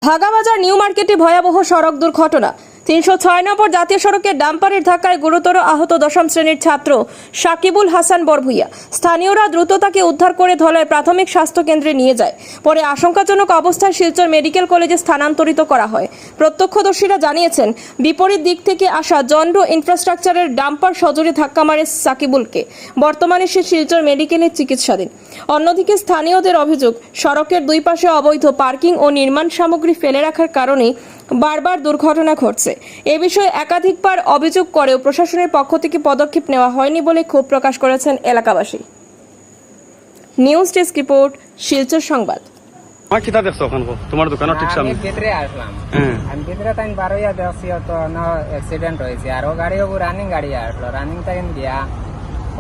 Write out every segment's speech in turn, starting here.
Bhagabazar new মার্কেটে ভয়াবহ সড়ক দুর্ঘটনা। ৩০৬ নম্বর জাতীয় সড়কে ডাম্পারের ধাক্কায় গুরুতর আহত দশম শ্রেণীর ছাত্র সাকিবুল হাসান বরভুইয়া। স্থানীয়রা দ্রুত তাকে উদ্ধার করে ধলাই প্রাথমিক স্বাস্থ্য কেন্দ্রে নিয়ে যায়। পরে আশঙ্কাজনক অবস্থায় শিলচর মেডিকেল কলেজে স্থানান্তরিত করা হয়। প্রত্যক্ষদর্শীরা জানিয়েছেন, বিপরীত দিক থেকে আসা জন্ডো ইনফ্রাস্ট্রাকচারের ডাম্পার সজোরে ধাক্কা মারে সাকিবুলকে। বর্তমানে সে শিলচর মেডিকেলে চিকিৎসাধীন। অন্যদিকে স্থানীয়দের অভিযোগ, সড়কের দুই পাশে অবৈধ পার্কিং ও নির্মাণ সামগ্রী ফেলে রাখার কারণে বারবার দুর্ঘটনা ঘটছে। এ বিষয়ে একাধিকবার অভিযোগ করেও প্রশাসনের পক্ষ থেকে পদক্ষেপ নেওয়া হয়নি বলে ক্ষোভ প্রকাশ করেছেন এলাকাবাসী। নিউজ ডেস্ক রিপোর্ট, শিলচর সংবাদ। আমার কিতা দেখছো ওখানে তোমার দোকানের ঠিক সামনে? আমি ভিতরে আসলাম। আমি ভিতরে তাই বারোয়া দেখছি তো অ্যাক্সিডেন্ট হয়েছে। আর ও গাড়ি রানিং গাড়ি আসলো, রানিং টাইম গিয়া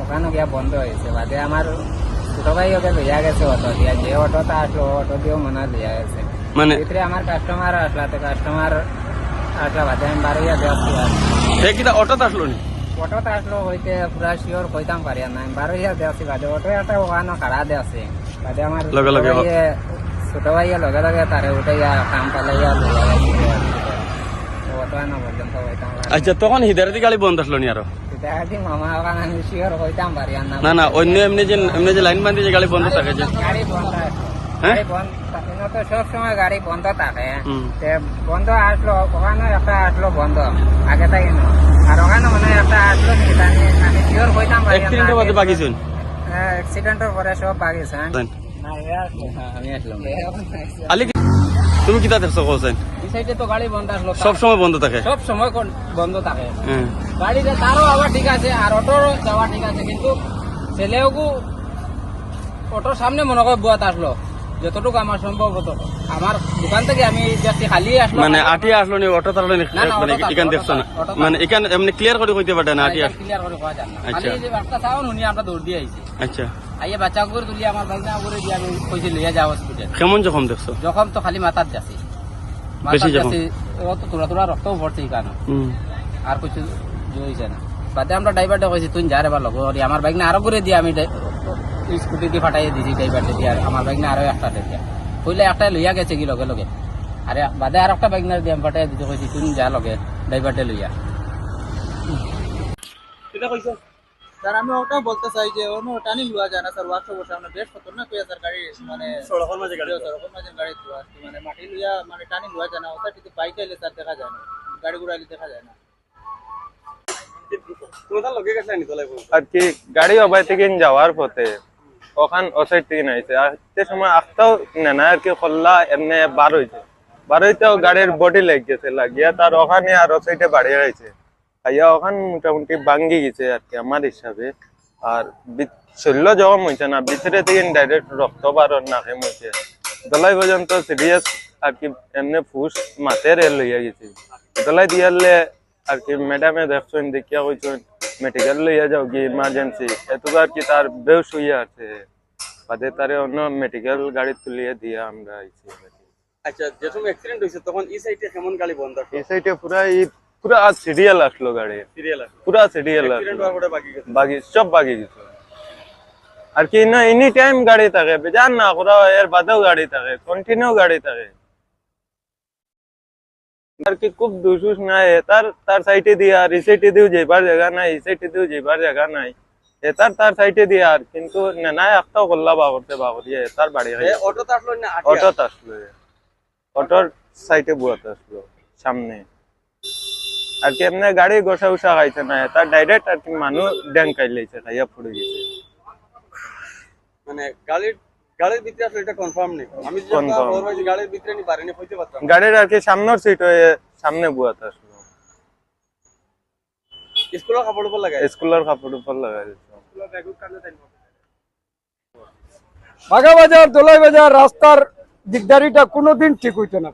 ওখানে গিয়া বন্ধ হয়েছে। বাদে আমার ছোট ভাই ওকে লইয়া গেছে অটো দিয়া, যে অটোটা আসলো অটো দিয়েও মনে হয় লইয়া গেছে। মানে ভিতরে আমার কাস্টমার আসলা, তো কাস্টমার আসলা বাদে আমি বারোয়া দেখছি। সে কিতা অটোতে আসলো নি? অটোটা আসলো হইতে পুরা শিওর কইতাম পারি না। আমি বারোয়া দেখছি বাদে অটো একটা ওখানে খাড়া দে আছে। বাদে আমার লগে লগে ছোট ভাইয়া লগে লগে তারে উঠাইয়া কাম পালাইয়া লইয়া গেছে অটো না পর্যন্ত হইতাম। আচ্ছা, তখন হিদারতি গাড়ি বন্ধ আসলো নি? আরো মামা ওখানে আমি শিওর হইতাম পারি না না, অন্য এমনি যে লাইন বান্ধি যে গাড়ি বন্ধ থাকে যে গাড়ি বন্ধ হ্যাঁ তো সব সময় গাড়ি বন্ধ থাকে। বন্ধ আসলো ওখানে একটা আসলো বন্ধ আগে তাই আর ওখানে মানে একটা আসলো আমি শিওর হইতাম পারি অ্যাক্সিডেন্টের বাকি শুন অ্যাক্সিডেন্টের পরে সব বাগিছে। আমি আসলাম আলি, তুমি কিতা দেখছো কোসেন? এই সাইডে তো গাড়ি বন্ধ আসলো, সব সময় বন্ধ থাকে? সব সময় বন্ধ থাকে। গাড়িটা তারও আবার ঠিক আছে আর অটোর যাওয়া ঠিক আছে, কিন্তু ছেলেও অটোর সামনে মনে করে বুয়াত আসলো। যতটুকু আমার সম্ভব হতো আমার দোকান থেকে আমি জাস্ট খালি আসলো, মানে আটি আসলো নি অটো তারলো নি? মানে এখান দেখছো না, মানে এখান এমনি ক্লিয়ার করে কইতে পারে না আটি আসলো? ক্লিয়ার করে কওয়া যায় না। আচ্ছা। খালি যে রাস্তা চাও নুনি আমরা দৌড় দিয়ে আইছি। আচ্ছা, আইয়া বাচ্চা করে তুলি আমার ভাই না করে দিয়ে আমি কইছি লইয়া যাও হসপিটাল। কেমন যখন দেখছো? যখন তো খালি মাথার যাচ্ছে, বেশি যখন? ও তো তোরা তোরা রক্তও ভরছে কেন আর কিছু হয়েছে না। বাদে আমরা ড্রাইভারটা কইছি তুই যা রে বা লগো আমার বাইক না আরো করে দিয়ে আমি স্কুটি দিয়ে ফাটাইয়া দিছি ড্রাইভারটা দিয়ে, আর আমার বাইক না আরো একটা দিয়ে কইলে একটা লইয়া গেছে কি লগে লগে। আরে বাদে আর একটা বাইক না দিয়ে আমি ফাটাইয়া দিতে কইছি তুই যা লগে ড্রাইভারটা লইয়া। স্যার আমি ওটাও বলতে চাই যে অন্য টার্নিং লওয়া যায় না স্যার, ওয়ার্কশপ বসে আমরা বেশ খতরনাক হয়ে স্যার গাড়ি মানে সড়কের মাঝে গাড়ি সড়কের মাঝে গাড়ি ধোয়া মানে মাটি লইয়া মানে টার্নিং লওয়া যায় না। ওটা কিন্তু বাইক আইলে স্যার দেখা যায় না, গাড়ি ঘোড়া আইলে দেখা যায় না। তুমি তার লগে গেছলা নি তোলাই? আর কি গাড়ি অবাই থেকে যাওয়ার পথে ওখান ওসাইড থেকে নাইছে আসতে সময় আসতেও না আর কি খোল্লা এমনি বার হইতেও গাড়ির বডি লেগ গেছে, লাগিয়া তার ওখানে আর ওসাইডে বাড়িয়ে রয়েছে খাইয়া ওখান মোটামুটি ভাঙ্গি গেছে আর কি আমার হিসাবে। আর শৈল্য জখম হয়েছে না, ভিতরে থেকে ডাইরেক্ট রক্ত বার নাকে মইছে, দলাই পর্যন্ত সিরিয়াস আর কি এমনি ফুস মাথের লইয়া গেছে। দলাই দিয়ালে আর কি ম্যাডামে দেখছেন দেখিয়া কইছেন মেডিকেল লইয়া যাও কি ইমার্জেন্সি, এতবার আর কি তার বেউস হইয়া আছে। বাদে তারে অন্য মেডিকেল গাড়ি তুলিয়ে দিয়ে আমরা আইছি। আচ্ছা, যে সময় অ্যাক্সিডেন্ট হইছে তখন এই সাইডে কেমন গাড়ি বন্ধ আসলো? এই সাইডে পুরা সিরিয়াল আসলো গাড়ি, সিরিয়াল আসলো, পুরা সিরিয়াল অ্যাক্সিডেন্ট হওয়ার পরে বাকি গেছে, বাকি সব বাকি গেছে। আর কি না এনি টাইম গাড়ি থাকে, বেজান না করা এর বাদেও গাড়ি থাকে, কন্টিনিউ গাড়ি থাকে। আর কি খুব দুসুস নাই তার সাইডে দিয়ে আর এই সাইডে দিয়েও যাইবার জায়গা নাই, এই সাইডে দিয়েও যাইবার জায়গা নাই, তার সাইডে দিয়ে আর কিন্তু নাই একটাও করলা বাগরিয়ে তার বাড়ি অটোতে আসলো না? অটোতে আসলো, অটোর সাইডে বুয়াতে আসলো সামনে আর কি এমনি গাড়ি গোসা উসা খাইছে না, তার ডাইরেক্ট আর কি মানুষ ড্যাং খাইলাইছে, খাইয়া পড়ে গেছে। মানে গাড়ির ভিতরে আসলে এটা কনফার্ম নেই, আমি গাড়ির ভিতরে নি পারিনি হইতে পারতাম। গাড়ির আর কি সামনের সিট হয়ে সামনে বুয়াতে আসলো, স্কুলের কাপড় উপর লাগাই, স্কুলের কাপড় উপর লাগাই দিচ্ছে। ভাগাবাজার দোলাই বাজার রাস্তার দিকদারিটা কোনোদিন ঠিক হইতো না।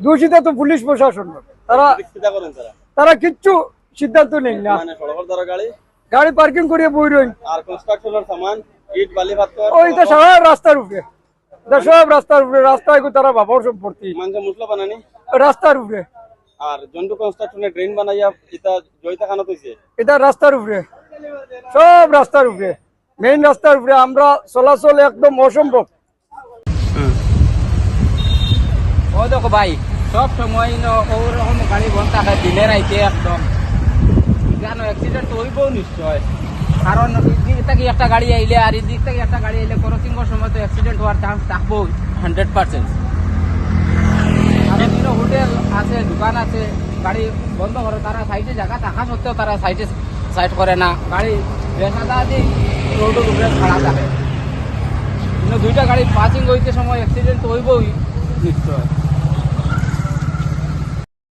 দোষীত তো পুলিশ প্রশাসন, তারা কিচ্ছু সিদ্ধান্ত নেই না। গাড়ি পার্কিং করিয়ে বই রই আর কনস্ট্রাকশনের সামান ইট বালি পাথর ওইটা সব রাস্তার উপরে, সব রাস্তার উপরে, রাস্তায় তারা বাবার সম্পত্তি মানুষ মুসলা বানানি রাস্তার উপরে। আর জন্টু কনস্ট্রাকশনের ড্রেন বানাইয়া এটা জয়িতা খানা হইছে, এটা রাস্তার উপরে, সব রাস্তার উপরে, মেইন রাস্তার উপরে আমরা চলাচল একদম অসম্ভব। ও দেখো ভাই সব সময় ওরকম গাড়ি বন্ধ থাকে দিনে রাইতে একদম জানো অ্যাক্সিডেন্ট তো হইবও নিশ্চয় কারণ এদিক থেকে একটা গাড়ি আইলে আর এদিক থেকে একটা গাড়ি আইলে ক্রসিংয়ের সময় তো অ্যাক্সিডেন্ট হওয়ার চান্স থাকবো 100%। কারণ হোটেল আছে দোকান আছে গাড়ি বন্ধ করে তারা সাইডে জায়গা থাকা সত্ত্বেও তারা সাইড করে না গাড়ি বেসাদা দিয়ে রোডের উপরে খাড়া থাকে কিন্তু দুইটা গাড়ি পাসিং হইতে সময় অ্যাক্সিডেন্ট তো হইবই নিশ্চয়।